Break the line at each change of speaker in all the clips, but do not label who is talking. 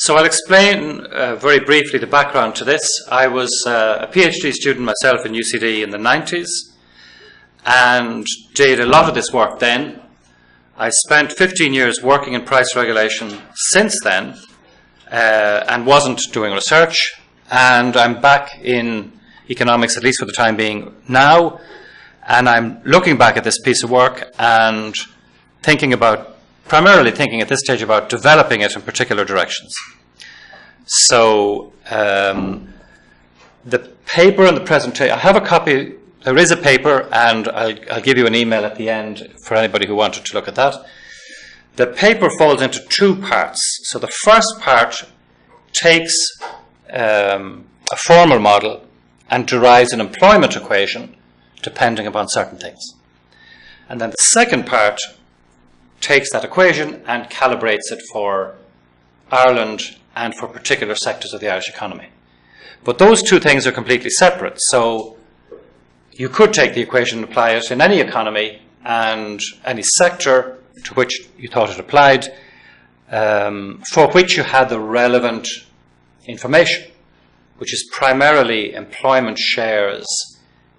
So I'll explain very briefly the background to this. I was a PhD student myself in UCD in the 90s and did a lot of this work then. I spent 15 years working in price regulation since then and wasn't doing research, and I'm back in economics, at least for the time being now, and I'm looking back at this piece of work and primarily thinking at this stage about developing it in particular directions. So the paper and the presentation, I have a copy, there is a paper, and I'll give you an email at the end for anybody who wanted to look at that. The paper falls into two parts. So the first part takes a formal model and derives an employment equation depending upon certain things. And then the second part takes that equation and calibrates it for Ireland and for particular sectors of the Irish economy. But those two things are completely separate. So you could take the equation and apply it in any economy and any sector to which you thought it applied, for which you had the relevant information, which is primarily employment shares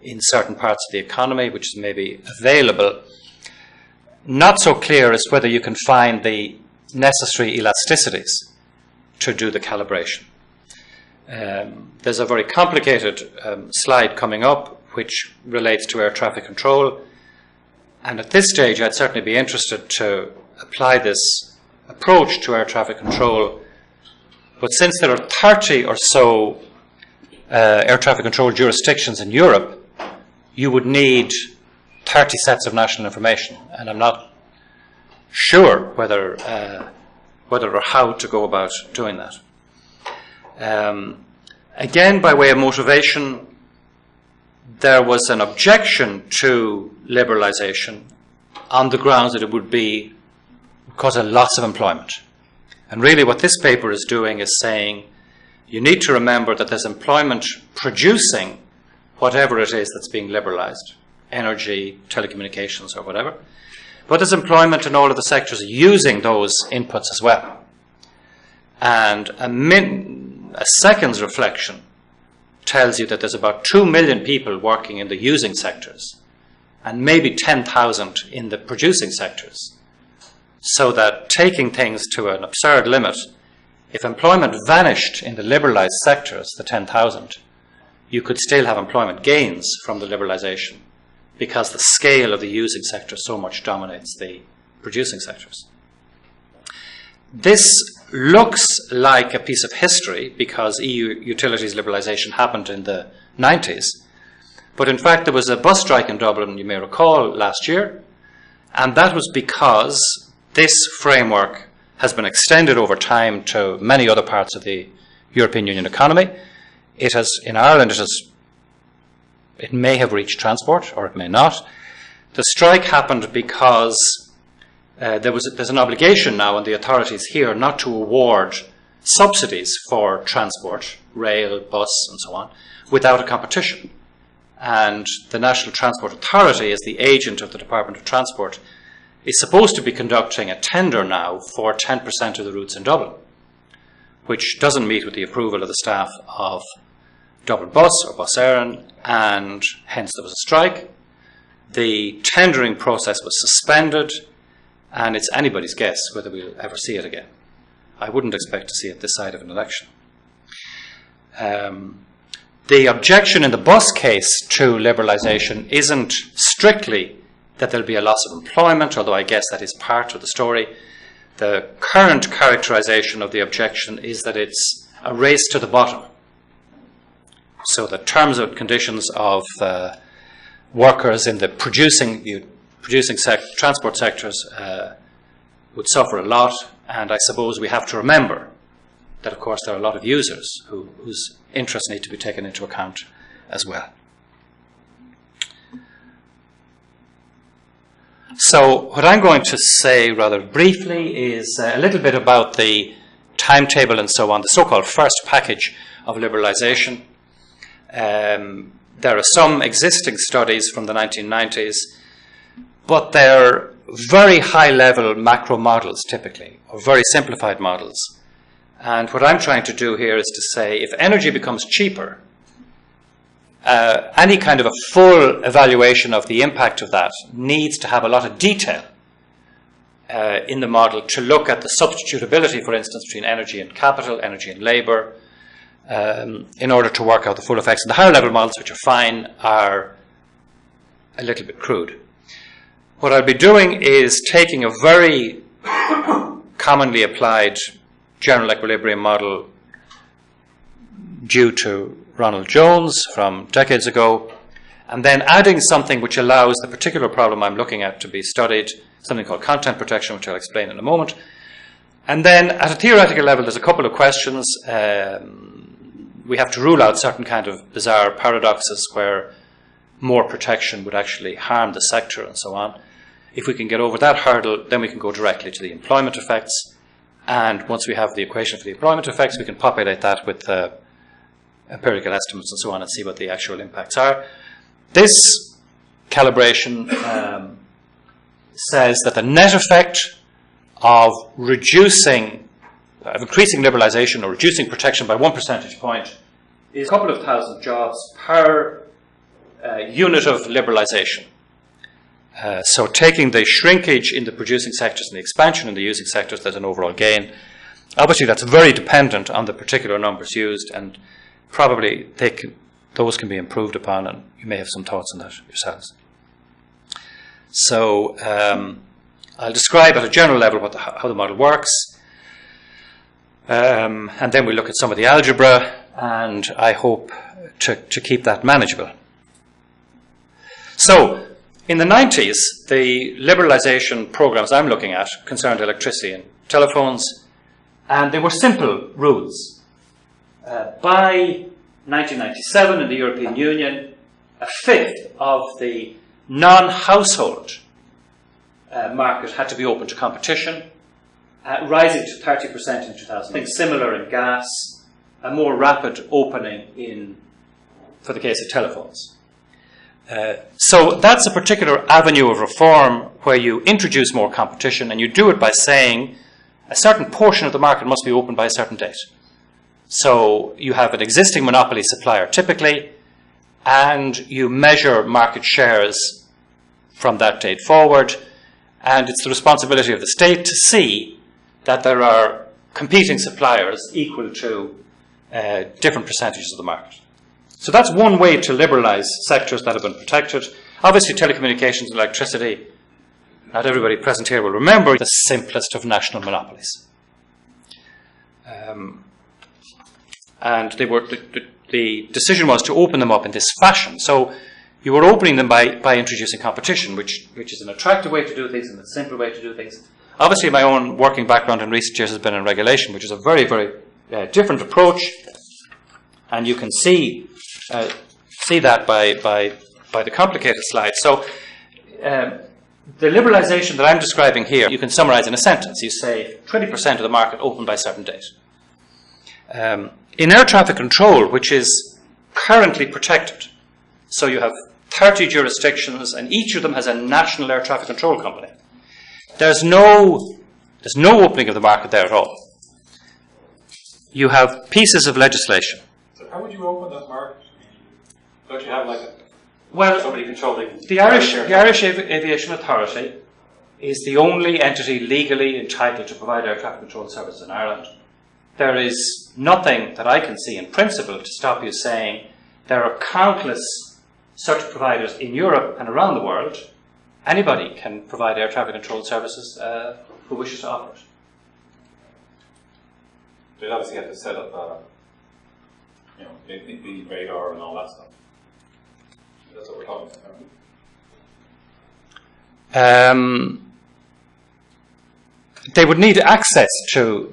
in certain parts of the economy, which is maybe available. Not so clear as whether you can find the necessary elasticities to do the calibration. There's a very complicated slide coming up which relates to air traffic control, and at this stage I'd certainly be interested to apply this approach to air traffic control, but since there are 30 or so air traffic control jurisdictions in Europe, you would need 30 sets of national information, and I'm not sure whether or how to go about doing that. Again, by way of motivation, there was an objection to liberalisation on the grounds that it would cause a loss of employment. And really what this paper is doing is saying you need to remember that there's employment producing whatever it is that's being liberalised, energy, telecommunications or whatever, but there's employment in all of the sectors using those inputs as well. And a second's reflection tells you that there's about 2 million people working in the using sectors and maybe 10,000 in the producing sectors. So that taking things to an absurd limit, if employment vanished in the liberalised sectors, the 10,000, you could still have employment gains from the liberalisation because the scale of the using sector so much dominates the producing sectors. This looks like a piece of history because EU utilities liberalisation happened in the 90s. But in fact, there was a bus strike in Dublin, you may recall, last year. And that was because this framework has been extended over time to many other parts of the European Union economy. It has, in Ireland, it may have reached transport or it may not. The strike happened because there's an obligation now on the authorities here not to award subsidies for transport, rail, bus and so on, without a competition. And the National Transport Authority, as the agent of the Department of Transport, is supposed to be conducting a tender now for 10% of the routes in Dublin, which doesn't meet with the approval of the staff of Dublin Bus or Bus Éireann, and hence there was a strike. The tendering process was suspended, and it's anybody's guess whether we'll ever see it again. I wouldn't expect to see it this side of an election. The objection in the bus case to liberalisation isn't strictly that there'll be a loss of employment, although I guess that is part of the story. The current characterisation of the objection is that it's a race to the bottom. So the terms and conditions of workers in the producing transport sectors would suffer a lot, and I suppose we have to remember that, of course, there are a lot of users whose interests need to be taken into account as well. So what I'm going to say rather briefly is a little bit about the timetable and so on, the so-called first package of liberalisation. There are some existing studies from the 1990s, but they're very high-level macro models typically, or very simplified models. And what I'm trying to do here is to say, if energy becomes cheaper, any kind of a full evaluation of the impact of that needs to have a lot of detail in the model to look at the substitutability, for instance, between energy and capital, energy and labour, in order to work out the full effects. And the higher level models, which are fine, are a little bit crude. What I'll be doing is taking a very commonly applied general equilibrium model due to Ronald Jones from decades ago, and then adding something which allows the particular problem I'm looking at to be studied, something called content protection, which I'll explain in a moment. And then at a theoretical level, there's a couple of questions. We have to rule out certain kind of bizarre paradoxes where more protection would actually harm the sector and so on. If we can get over that hurdle, then we can go directly to the employment effects. And once we have the equation for the employment effects, we can populate that with empirical estimates and so on and see what the actual impacts are. This calibration says that the net effect of increasing liberalisation or reducing protection by 1 percentage point is a couple of thousand jobs per unit of liberalisation. So taking the shrinkage in the producing sectors and the expansion in the using sectors, there's an overall gain. Obviously, that's very dependent on the particular numbers used, and probably those can be improved upon, and you may have some thoughts on that yourselves. So I'll describe at a general level how the model works, and then we'll look at some of the algebra, and I hope to keep that manageable. So, in the 90s, the liberalisation programs I'm looking at concerned electricity and telephones, and they were simple rules. By 1997 in the European Union, a fifth of the non-household market had to be open to competition, rising to 30% in 2000. Something similar in gas, a more rapid opening for the case of telephones. So that's a particular avenue of reform where you introduce more competition, and you do it by saying a certain portion of the market must be open by a certain date. So you have an existing monopoly supplier typically, and you measure market shares from that date forward, and it's the responsibility of the state to see that there are competing suppliers equal to different percentages of the market. So that's one way to liberalise sectors that have been protected. Obviously, telecommunications and electricity, not everybody present here will remember, the simplest of national monopolies. And the decision was to open them up in this fashion. So you were opening them by introducing competition, which is an attractive way to do things and a simple way to do things. Obviously, my own working background in recent years has been in regulation, which is a very, very different approach. And you can see that by the complicated slide. So the liberalisation that I'm describing here, you can summarise in a sentence. You say 20% of the market open by a certain date. In air traffic control, which is currently protected, so you have 30 jurisdictions and each of them has a national air traffic control company. There's no opening of the market there at all. You have pieces of legislation.
So how would you open that market? Don't you have somebody controlling?
The Irish Aviation Authority is the only entity legally entitled to provide air traffic control services in Ireland. There is nothing that I can see in principle to stop you saying there are countless such providers in Europe and around the world. Anybody can provide air traffic control services who wishes to offer it.
They'd obviously have to set up, the radar and all that stuff. That's what we're talking about.
They would need access to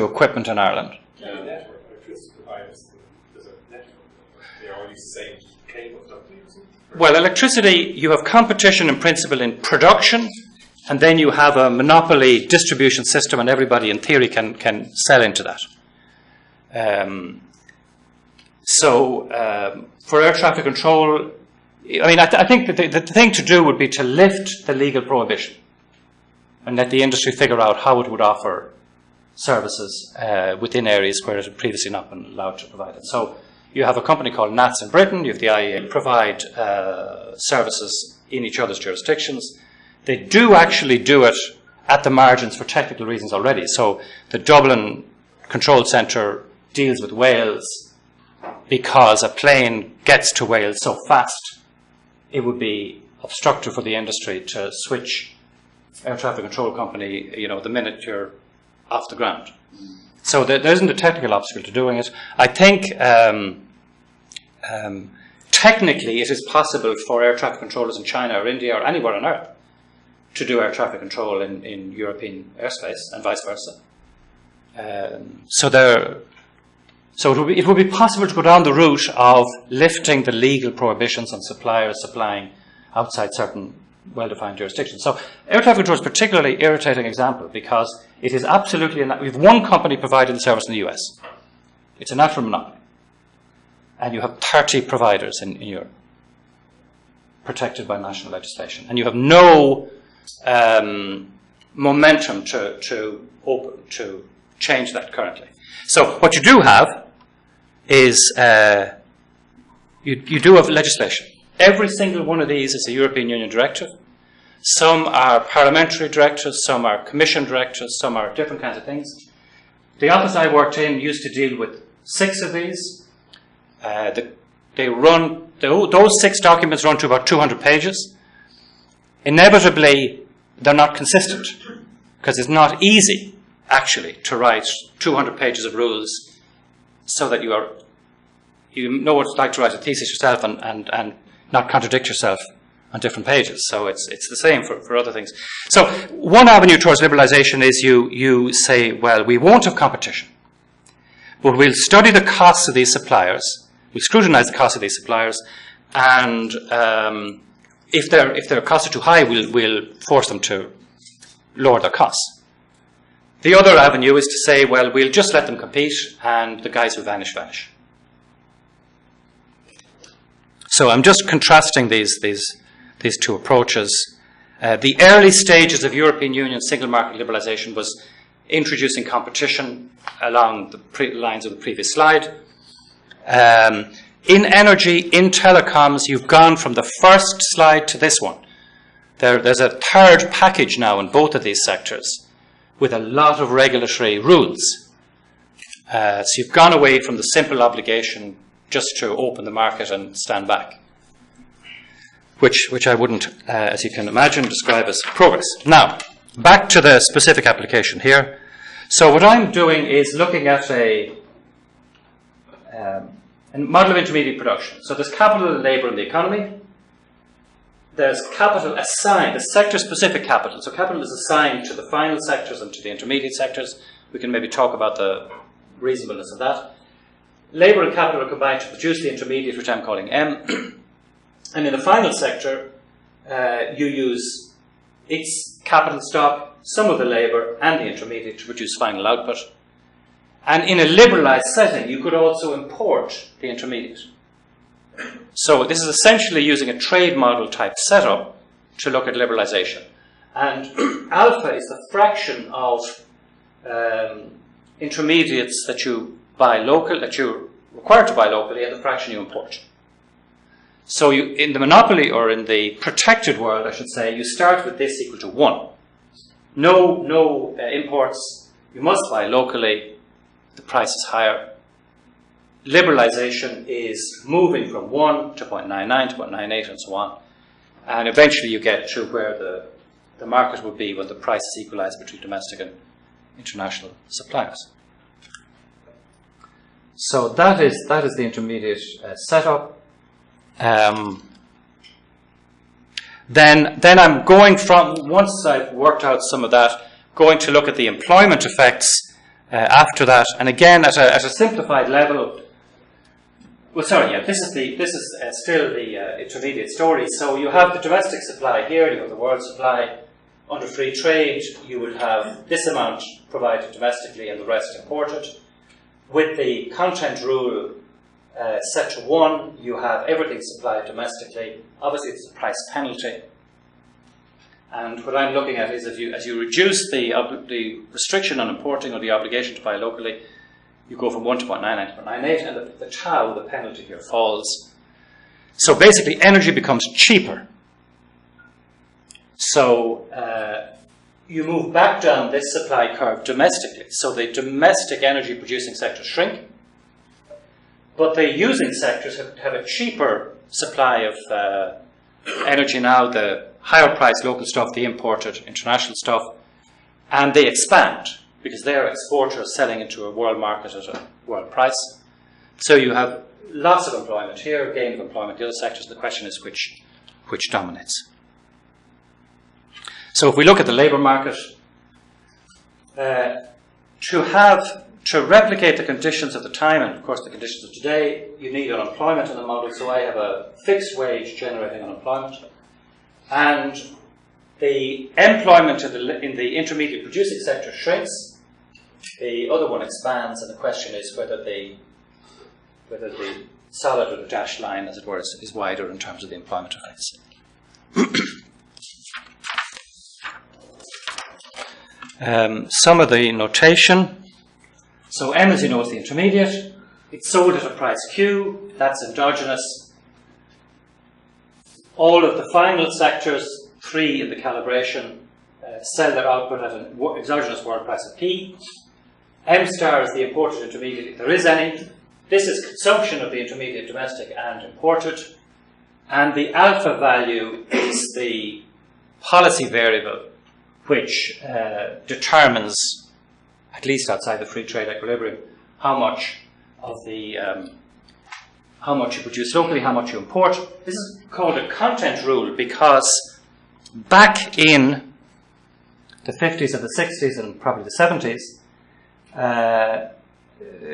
equipment in Ireland.
Network electricity providers. There's a network. They all use the same cable stuff.
Well, electricity, you have competition in principle in production, and then you have a monopoly distribution system, and everybody in theory can sell into that. For air traffic control, I think that the thing to do would be to lift the legal prohibition and let the industry figure out how it would offer services within areas where it had previously not been allowed to provide it. So you have a company called NATS in Britain, you have the IEA, provide services in each other's jurisdictions. They do actually do it at the margins for technical reasons already. So the Dublin Control Centre deals with Wales because a plane gets to Wales so fast it would be obstructive for the industry to switch air traffic control company, the minute you're off the ground. So there isn't a technical obstacle to doing it. I think technically it is possible for air traffic controllers in China or India or anywhere on earth to do air traffic control in European airspace and vice versa. So it would be possible to go down the route of lifting the legal prohibitions on suppliers supplying outside certain well-defined jurisdictions. So air traffic control is a particularly irritating example because it is absolutely, we have one company providing the service in the US. It's a natural monopoly. And you have 30 providers in Europe protected by national legislation. And you have no momentum to change that currently. So what you do have is you do have legislation. Every single one of these is a European Union directive. Some are parliamentary directives, some are commission directives, some are different kinds of things. The office I worked in used to deal with 6 of these. Those 6 documents run to about 200 pages. Inevitably, they're not consistent because it's not easy, actually, to write 200 pages of rules so that you know what it's like to write a thesis yourself and not contradict yourself on different pages. So it's the same for other things. So one avenue towards liberalisation is you say, well, we won't have competition, but we'll study the costs of these suppliers, we'll scrutinise the costs of these suppliers, and if their costs are too high, we'll force them to lower their costs. The other avenue is to say, well, we'll just let them compete, and the guys who vanish, vanish. So I'm just contrasting these two approaches. The early stages of European Union single market liberalisation was introducing competition along the lines of the previous slide. In energy, in telecoms, you've gone from the first slide to this one. There's a third package now in both of these sectors with a lot of regulatory rules. So you've gone away from the simple obligation just to open the market and stand back, which I wouldn't, as you can imagine, describe as progress. Now, back to the specific application here. So what I'm doing is looking at a model of intermediate production. So there's capital and labour in the economy. There's capital assigned, the sector-specific capital. So capital is assigned to the final sectors and to the intermediate sectors. We can maybe talk about the reasonableness of that. Labour and capital are combined to produce the intermediate, which I'm calling M. And in the final sector, you use its capital stock, some of the labour, and the intermediate to produce final output. And in a liberalised setting, you could also import the intermediate. So this is essentially using a trade model type setup to look at liberalisation. And alpha is the fraction of intermediates that you buy local, that you're required to buy locally, and the fraction you import. So in the monopoly, or in the protected world, I should say, you start with this equal to 1. No imports. You must buy locally. The price is higher. Liberalisation is moving from 1 to 0.99 to 0.98 and so on. And eventually you get to where the market would be when the price is equalised between domestic and international suppliers. So that is the intermediate setup. Then I'm going from, once I've worked out some of that, going to look at the employment effects after that. And again, at a simplified level, well, sorry, yeah, this is still the intermediate story. So you have the domestic supply here, you have the world supply. Under free trade, you would have this amount provided domestically and the rest imported. With the content rule set to 1, you have everything supplied domestically. Obviously, there's a price penalty. And what I'm looking at is as you reduce the restriction on importing or the obligation to buy locally, you go from 1 to 0.99 to 0.98, and the tau, the penalty here, falls. So basically, energy becomes cheaper. So you move back down this supply curve domestically. So the domestic energy producing sectors shrink, but the using sectors have a cheaper supply of energy now, the higher priced local stuff, the imported international stuff, and they expand because they are exporters selling into a world market at a world price. So you have lots of employment here, gain of employment in the other sectors. The question is which dominates. So if we look at the labour market, to replicate the conditions of the time, and of course the conditions of today, you need unemployment in the model. So I have a fixed wage generating unemployment, and the employment in the intermediate producing sector shrinks. The other one expands, and the question is whether the solid or the dashed line, as it were, is wider in terms of the employment effects. Some of the notation. So M, as you know, is the intermediate. It's sold at a price Q. That's endogenous. All of the final sectors, 3 in the calibration, sell their output at an exogenous world price of P. M star is the imported intermediate, if there is any. This is consumption of the intermediate domestic and imported. And the alpha value is the policy variable which determines, at least outside the free trade equilibrium, how much you produce locally, how much you import. This is called a content rule because back in the 50s and the 60s and probably the 70s, there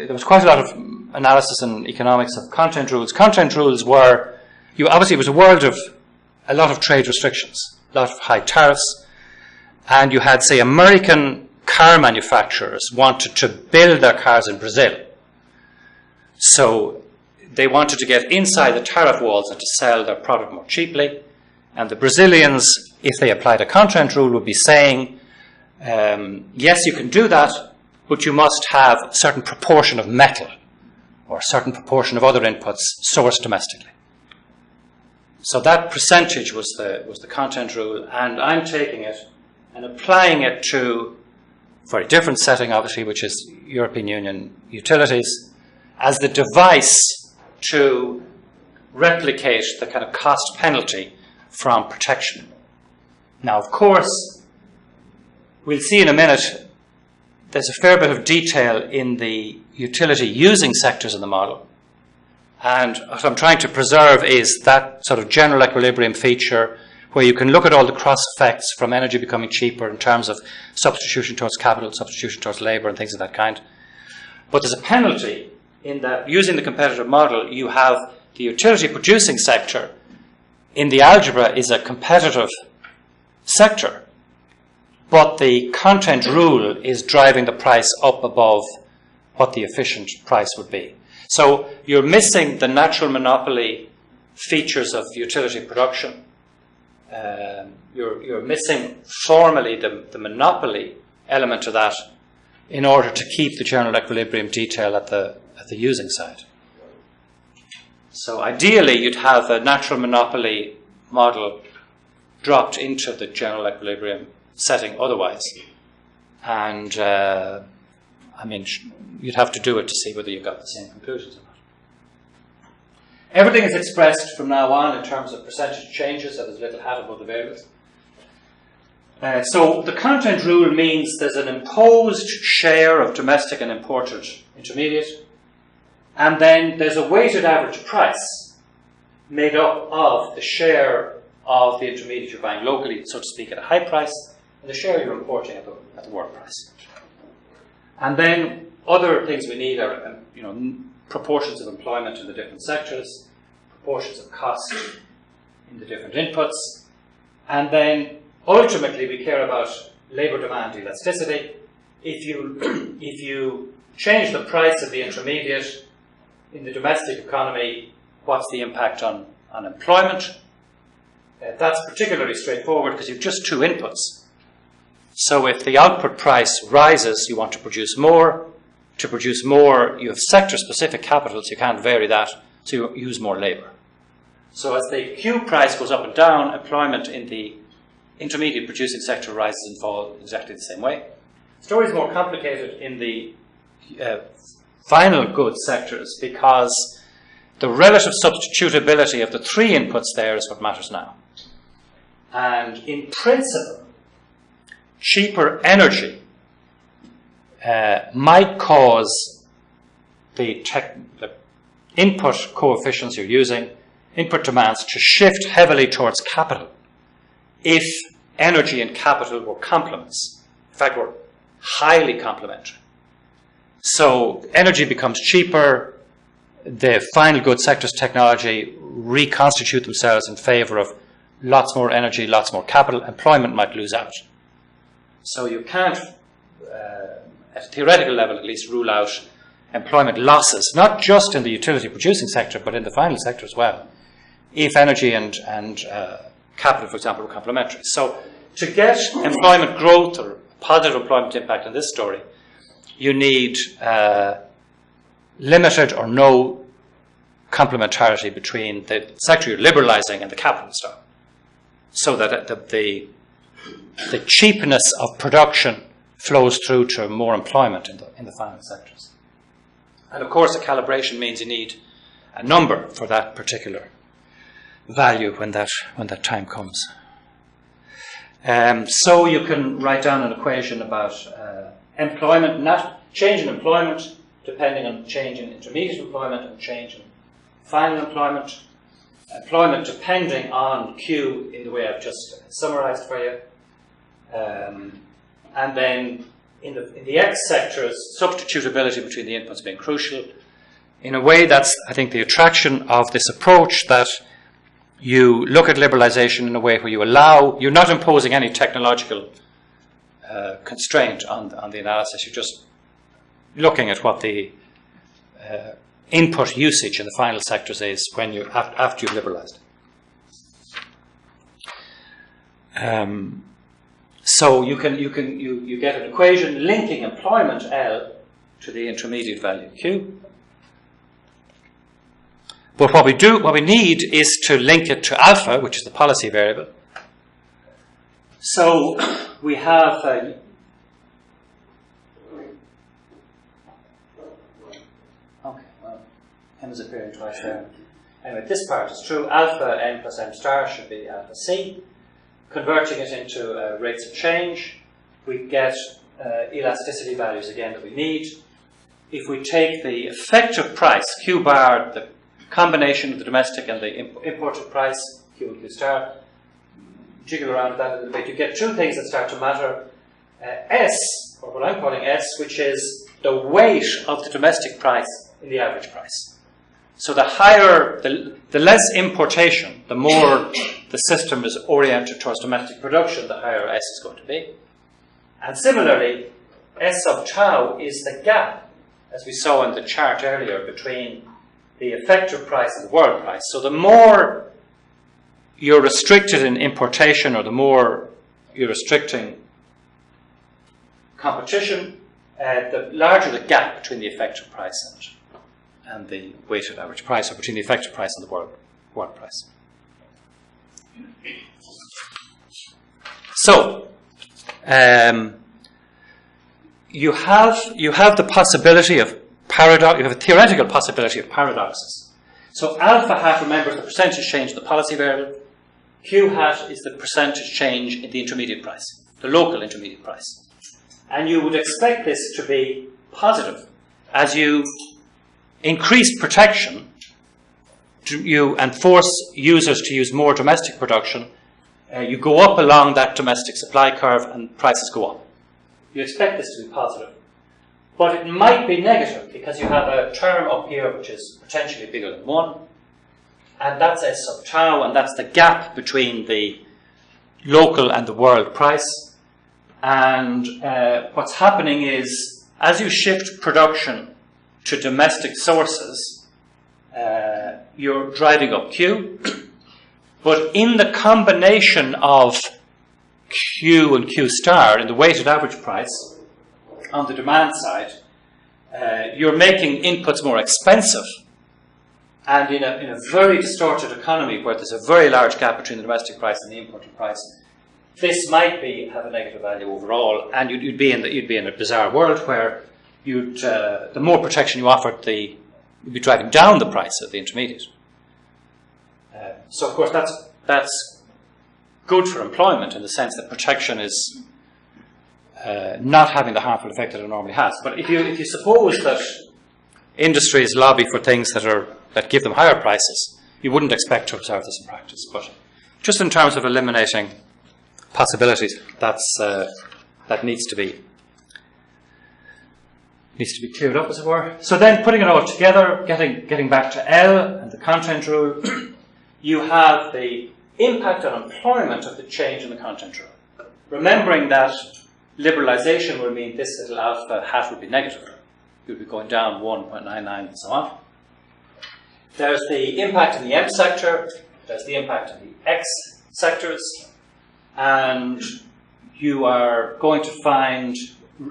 was quite a lot of analysis in economics of content rules. Content rules were, obviously it was a world of a lot of trade restrictions, a lot of high tariffs, and you had, say, American car manufacturers wanted to build their cars in Brazil. So they wanted to get inside the tariff walls and to sell their product more cheaply. And the Brazilians, if they applied a content rule, would be saying, yes, you can do that, but you must have a certain proportion of metal or a certain proportion of other inputs sourced domestically. So that percentage was the content rule, and I'm taking it and applying it to a very different setting, obviously, which is European Union utilities, as the device to replicate the kind of cost penalty from protection. Now, of course, we'll see in a minute, there's a fair bit of detail in the utility using sectors in the model. And what I'm trying to preserve is that sort of general equilibrium feature where you can look at all the cross effects from energy becoming cheaper in terms of substitution towards capital, substitution towards labour and things of that kind. But there's a penalty in that using the competitive model, you have the utility producing sector in the algebra is a competitive sector, but the content rule is driving the price up above what the efficient price would be. So you're missing the natural monopoly features of utility production. You're missing formally the monopoly element of that in order to keep the general equilibrium detail at the using side. So ideally you'd have a natural monopoly model dropped into the general equilibrium setting otherwise. And you'd have to do it to see whether you've got the same conclusions or not. Everything is expressed from now on in terms of percentage changes, so there's a little hat above the variables. So the content rule means there's an imposed share of domestic and imported intermediate, and then there's a weighted average price made up of the share of the intermediate you're buying locally, so to speak, at a high price, and the share you're importing at the world price. And then other things we need are proportions of employment in the different sectors, proportions of cost in the different inputs, and then ultimately we care about labour demand elasticity. If you change the price of the intermediate in the domestic economy, what's the impact on employment? That's particularly straightforward because you've just two inputs. So if the output price rises, you want to produce more. To produce more, you have sector-specific capital, so you can't vary that, so you use more labour. So as the Q price goes up and down, employment in the intermediate producing sector rises and falls exactly the same way. The story is more complicated in the final goods sectors because the relative substitutability of the three inputs there is what matters now. And in principle, cheaper energy might cause the input coefficients you're using, input demands, to shift heavily towards capital if energy and capital were complements. In fact, were highly complementary. So energy becomes cheaper, the final goods sector's technology reconstitute themselves in favour of lots more energy, lots more capital, employment might lose out. So you can't, at a theoretical level at least, rule out employment losses, not just in the utility producing sector, but in the final sector as well, if energy and capital, for example, were complementary. So to get employment growth or positive employment impact in this story, you need limited or no complementarity between the sector you're liberalising and the capital stock, so that the cheapness of production flows through to more employment in the final sectors. And of course, the calibration means you need a number for that particular value when that time comes. So you can write down an equation about employment, not change in employment depending on change in intermediate employment and change in final employment. Employment depending on Q in the way I've just summarised for you. And then in the X sectors, substitutability between the inputs being crucial. In a way, that's, I think, the attraction of this approach, that you look at liberalisation in a way where you're not imposing any technological constraint on the analysis. You're just looking at what the input usage in the final sectors is when after you've liberalised. So you get an equation linking employment L to the intermediate value Q. But what we need is to link it to alpha, which is the policy variable. So we have M is appearing twice there. Anyway, this part is true. Alpha n plus m star should be alpha c. Converting it into rates of change, we get elasticity values again that we need. If we take the effective price, Q bar, the combination of the domestic and the imported price, Q and Q star, jiggle around that a little bit, you get two things that start to matter. S, or what I'm calling S, which is the weight of the domestic price in the average price. So the higher, the less importation, the more the system is oriented towards domestic production, the higher S is going to be. And similarly, S sub tau is the gap, as we saw in the chart earlier, between the effective price and the world price. So the more you're restricted in importation, or the more you're restricting competition, the larger the gap between the effective price and the weighted average price, or between the effective price and the world price. So, you have the possibility of paradox. You have a theoretical possibility of paradoxes. So alpha hat remembers the percentage change in the policy variable. Q hat is the percentage change in the intermediate price, the local intermediate price. And you would expect this to be positive as you increase protection, and force users to use more domestic production. You go up along that domestic supply curve and prices go up. You expect this to be positive. But it might be negative because you have a term up here which is potentially bigger than 1. And that's S sub tau, and that's the gap between the local and the world price. And what's happening is, as you shift production to domestic sources, you're driving up Q. But in the combination of Q and Q star, in the weighted average price, on the demand side, you're making inputs more expensive. And in a very distorted economy where there's a very large gap between the domestic price and the imported price, this might have a negative value overall, and you'd be in a bizarre world where the more protection you offered, you'd be driving down the price of the intermediate. So of course that's good for employment in the sense that protection is not having the harmful effect that it normally has. But if you suppose that industries lobby for things that give them higher prices, you wouldn't expect to observe this in practice. But just in terms of eliminating possibilities, that needs to be cleared up, as it were. So then, putting it all together, getting back to L and the content rule, you have the impact on employment of the change in the content rule. Remembering that liberalisation will mean this little alpha hat would be negative. You'd be going down 1.99 and so on. There's the impact in the M sector, there's the impact in the X sectors, and you are going to find,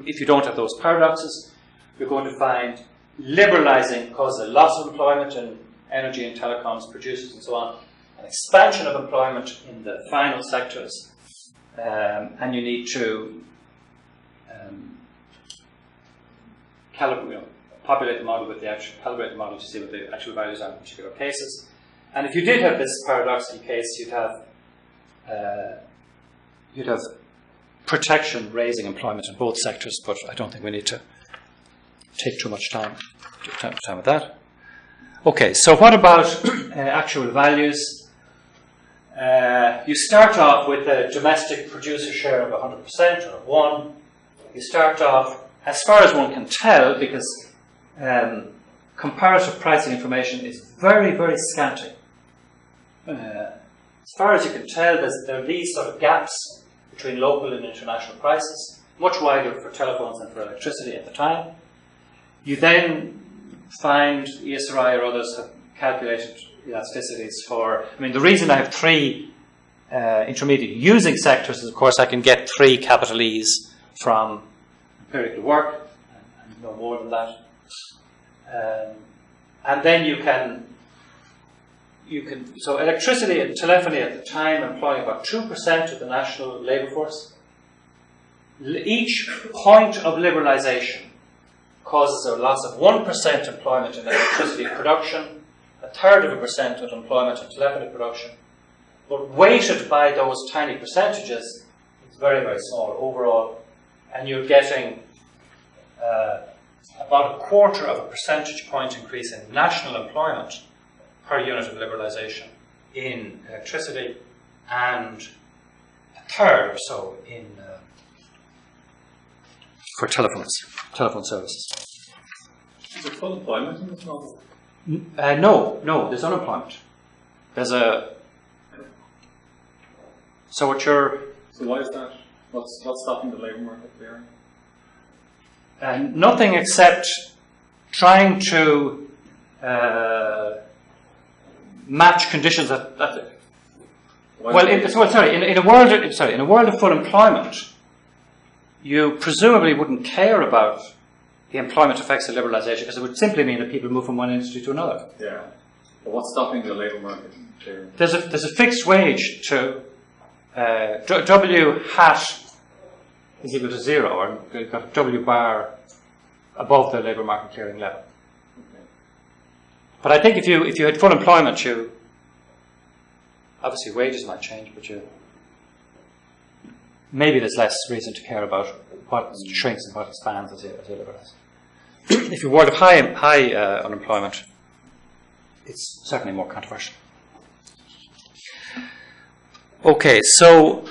if you don't have those paradoxes, you're going to find liberalising causes a loss of employment in energy and telecoms, producers and so on, an expansion of employment in the final sectors, and you need to populate the model with the calibrate the model to see what the actual values are in particular cases. And if you did have this paradoxical case, you'd have protection raising employment in both sectors, but I don't think we need to take too much time with that. Okay, so what about actual values? You start off with a domestic producer share of 100% or 1. You start off, as far as one can tell, because comparative pricing information is very, very scanty. As far as you can tell, there are these sort of gaps between local and international prices, much wider for telephones than for electricity at the time. You then find ESRI or others have calculated elasticities for, the reason I have 3 intermediate using sectors is, of course, I can get 3 capital E's from empirical work, and no more than that. And then you can, so electricity and telephony at the time employing about 2% of the national labour force. Each point of liberalisation causes a loss of 1% employment in electricity production, 1/3% of employment in telephony production. But weighted by those tiny percentages, it's very, very small overall, and you're getting about 1/4 percentage point increase in national employment per unit of liberalisation in electricity, and 1/3 or so for telephone services.
Is there full employment in this model?
No, there's unemployment. So
why is that? What's stopping the labour market there?
Nothing except trying to match conditions in a world of full employment, you presumably wouldn't care about the employment effects of liberalisation, because it would simply mean that people move from one industry to another.
Yeah. But what's stopping the labour market there?
There's a fixed wage to W hat is equal to 0, or you've got W bar above the labour market clearing level.
Okay.
But I think if you had full employment, obviously wages might change, but maybe there's less reason to care about what shrinks and what expands as you liberalise. If you're world of high unemployment, it's certainly more controversial. Okay, so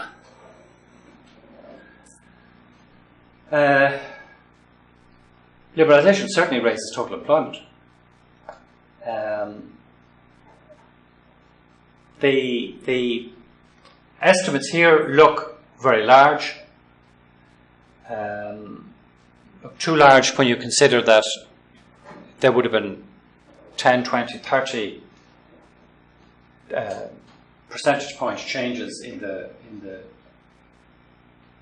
liberalisation certainly raises total employment. The estimates here look very large. Look too large when you consider that there would have been 10, 20, 30 percentage point changes in the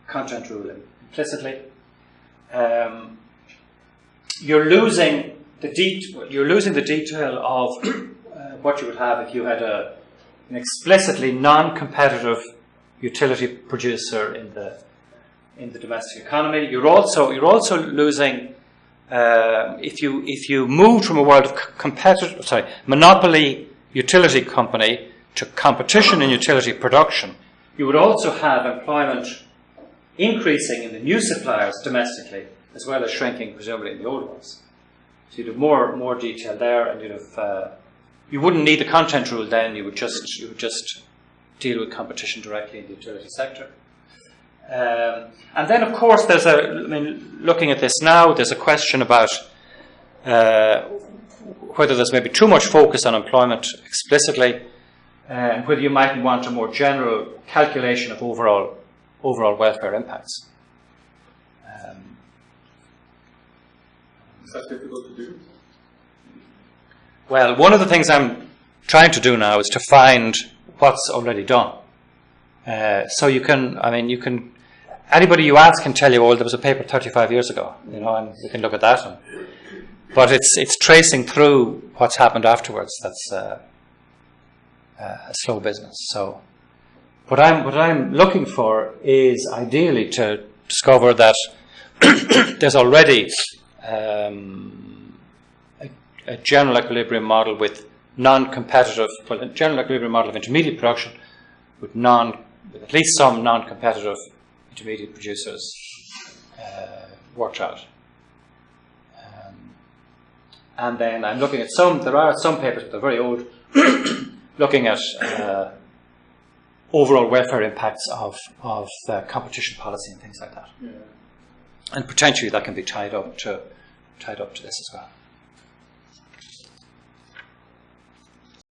content rule implicitly. You're losing the detail of what you would have if you had an explicitly non-competitive utility producer in the domestic economy. You're also losing if you moved from a world of monopoly utility company to competition in utility production. You would also have employment increasing in the new suppliers domestically, as well as shrinking presumably in the old ones. So you'd have more detail there, and you'd have you wouldn't need the content rule then. You would just deal with competition directly in the utility sector. And then, of course, looking at this now, there's a question about whether there's maybe too much focus on employment explicitly, and whether you might want a more general calculation of overall welfare impacts.
Is that difficult to do?
Well, one of the things I'm trying to do now is to find what's already done. So you can, anybody you ask can tell you, oh, there was a paper 35 years ago, and you can look at that. But it's tracing through what's happened afterwards that's a slow business. So what I'm looking for is ideally to discover that there's already a general equilibrium model with a general equilibrium model of intermediate production with at least some non-competitive intermediate producers worked out. And then I'm looking at there are some papers, but they're very old, looking at overall welfare impacts of competition policy and things like that. Yeah. And potentially that can be tied up to this as well.